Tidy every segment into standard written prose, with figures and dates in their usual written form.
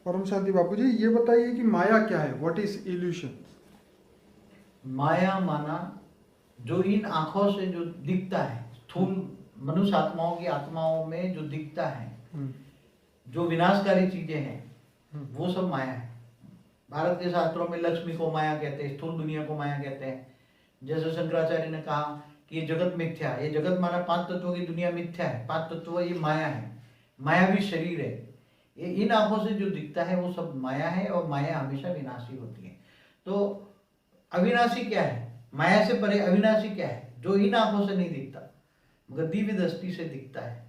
परम शांति बापू जी, ये बताइए कि माया क्या है? What is illusion? माया माना जो इन आंखों से जो दिखता है, स्थूल मनुष्य आत्माओं की आत्माओं में जो दिखता है, जो विनाशकारी चीजें हैं, वो सब माया है। भारत के शास्त्रों में लक्ष्मी को माया कहते हैं, स्थूल दुनिया को माया कहते हैं। जैसे शंकराचार्य ने कहा कि ये जगत मिथ्या है, ये जगत माना पांच तत्वों की दुनिया मिथ्या है, पांच तत्व ये माया है, मायावी शरीर है। ये इन आंखों से जो दिखता है वो सब माया है, और माया हमेशा विनाशी होती है। तो अविनाशी क्या है? माया से परे अविनाशी क्या है? जो इन आंखों से नहीं दिखता मगर दिव्य दृष्टि से दिखता है,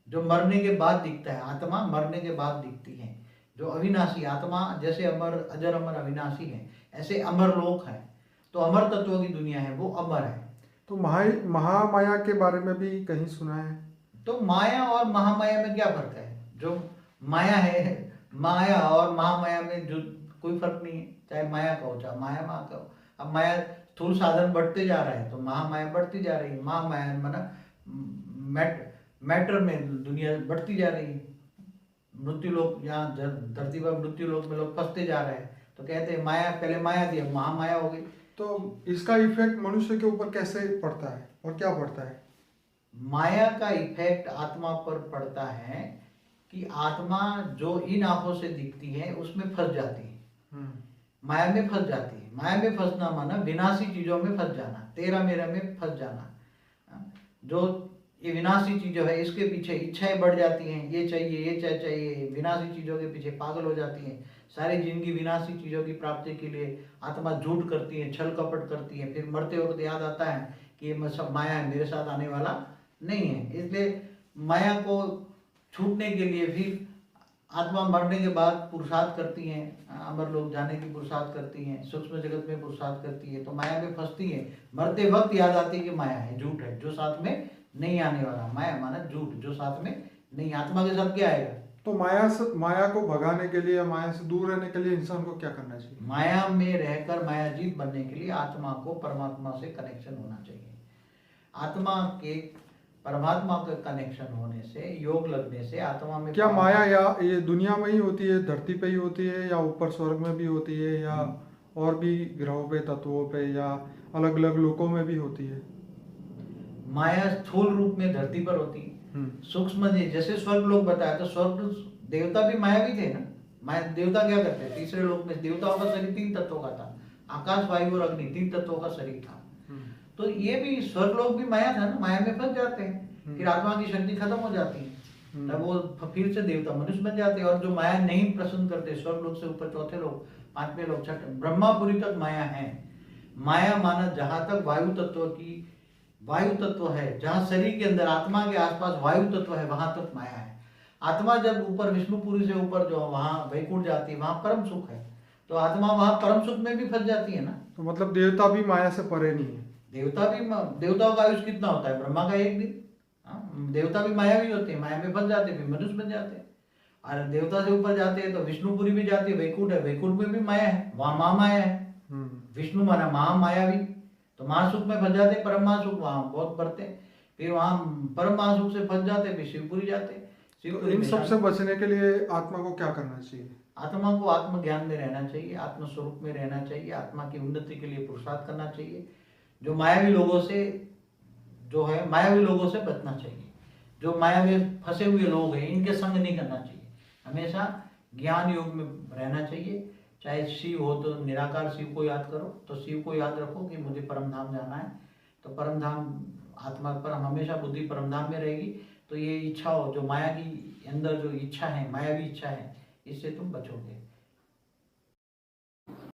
जो मरने के बाद दिखता है। आत्मा मरने के बाद दिखती है। जो अविनाशी आत्मा, जैसे अमर अजर अमर अविनाशी है, ऐसे अमर लोक है। तो अमर तत्वों की दुनिया है, वो अमर है। तो महामाया के बारे में भी कहीं सुना है? तो माया और महामाया में क्या फर्क है? जो माया है, माया और महामाया में जो कोई फर्क नहीं है। चाहे माया कहो चाहे माया माँ कहो। अब माया स्थूल साधन बढ़ते जा रहे हैं तो महामाया बढ़ती जा रही है। महामाया माना मैटर में दुनिया बढ़ती जा रही है। मृत्यु लोग, यहाँ धरती पर मृत्यु लोग में लोग फंसते जा रहे हैं। तो कहते हैं माया, पहले माया थी अब महामाया हो गई। तो इसका इफेक्ट मनुष्य के ऊपर कैसे पड़ता है और क्या पड़ता है? माया का इफेक्ट आत्मा पर पड़ता है कि आत्मा जो इन आंखों से दिखती है उसमें फंस जाती है, माया में फंस जाती है। माया में फंसना माना विनाशी चीजों में फंस जाना, तेरा मेरा में फंस जाना। जो ये विनाशी चीजों है इसके पीछे इच्छाएं बढ़ जाती हैं, ये चाहिए ये चाहिए, विनाशी चीजों के पीछे पागल हो जाती हैं। सारी जिंदगी विनाशी चीजों की प्राप्ति के लिए आत्मा झूठ करती है, छल कपट करती है। फिर मरते वक्त याद आता है कि ये सब माया है, मेरे साथ आने वाला नहीं है। इसलिए माया को छूटने के लिए फिर आत्मा मरने के बाद पुरुषार्थ करती हैं, अमर लोग जाने की पुरुषार्थ करती हैं, सूक्ष्म जगत में पुरुषार्थ करती है। तो माया में फंसती है, मरते वक्त याद आती है कि माया है, झूठ है, जो साथ में नहीं आने वाला। माया माना झूठ, जो साथ में नहीं। आत्मा के साथ क्या आएगा? तो माया को भगाने के लिए या माया से दूर रहने के लिए इंसान को क्या करना चाहिए? माया में रहकर मायाजीत बनने के लिए आत्मा को परमात्मा से कनेक्शन होना चाहिए। आत्मा के परमात्मा का कनेक्शन होने से, योग लगने से आत्मा में क्या माया या ये दुनिया में ही होती है, धरती पे ही होती है, या ऊपर स्वर्ग में भी होती है, या और भी ग्रहों पे, तत्वों पे, या अलग अलग लोकों में भी होती है? माया स्थूल रूप में धरती पर होती है। सूक्ष्म जैसे स्वर्ग लोग बताया, तो स्वर्ग देवता भी मायावी थे ना। माया देवता क्या करते हैं? तीसरे लोक में देवताओं का शरीर तीन तत्वों का था, आकाश वायु और अग्नि, तीन तत्वों का शरीर था। तो ये भी स्वर्ग लोग भी माया था ना, माया में फंस जाते हैं। फिर आत्मा की शक्ति खत्म हो जाती है, तब वो फिर से देवता मनुष्य बन जाते हैं। और जो माया नहीं पसंद करते, स्वर्ग लोग से ऊपर चौथे लोग, पांचवें लोग, छठे, ब्रह्मापुरी तक माया है। माया माना जहां तक वायु तत्व की, वायु तत्व है, जहां शरीर के अंदर आत्मा के आसपास वायु तत्व है, वहां तक माया है। आत्मा जब ऊपर विष्णुपुरी से ऊपर जो वहां वैकुंठ जाती है, वहां परम सुख है। तो आत्मा वहां परम सुख में भी फंस जाती है ना। तो मतलब देवता भी माया से परे नहीं है? देवताओं का आयुष कितना होता है? ब्रह्मा का एक दिन। देवता भी मायावी होते हैं, माया में फंस जाते हैं, फिर मनुष्य बन जाते हैं। और देवता से ऊपर जाते हैं तो विष्णुपुरी भी जाती है, वैकुंठ है, वैकुंठ में भी माया है, वहां महामाया है। विष्णु माना महामायावी, तो महासुख में फंस जाते, परम महासुख वहां बहुत बढ़ते। फिर वहां परम महासुख से फंस जाते, फिर शिवपुरी जाते। तो इन सबसे बचने के लिए आत्मा को क्या करना चाहिए? आत्मा को आत्मज्ञान में रहना चाहिए, आत्म स्वरूप में रहना चाहिए, आत्मा की उन्नति के लिए पुरुषार्थ करना चाहिए। जो मायावी लोगों से, जो है मायावी लोगों से बचना चाहिए। जो माया में फंसे हुए लोग हैं, इनके संग नहीं करना चाहिए। हमेशा ज्ञान योग में रहना चाहिए। चाहे शिव हो तो निराकार शिव को याद करो, तो शिव को याद रखो कि मुझे परम धाम जाना है। तो परम धाम आत्मा पर हमेशा बुद्धि परम धाम में रहेगी। तो ये इच्छा हो, जो माया की अंदर जो इच्छा है, मायावी इच्छा है, इससे तुम बचोगे।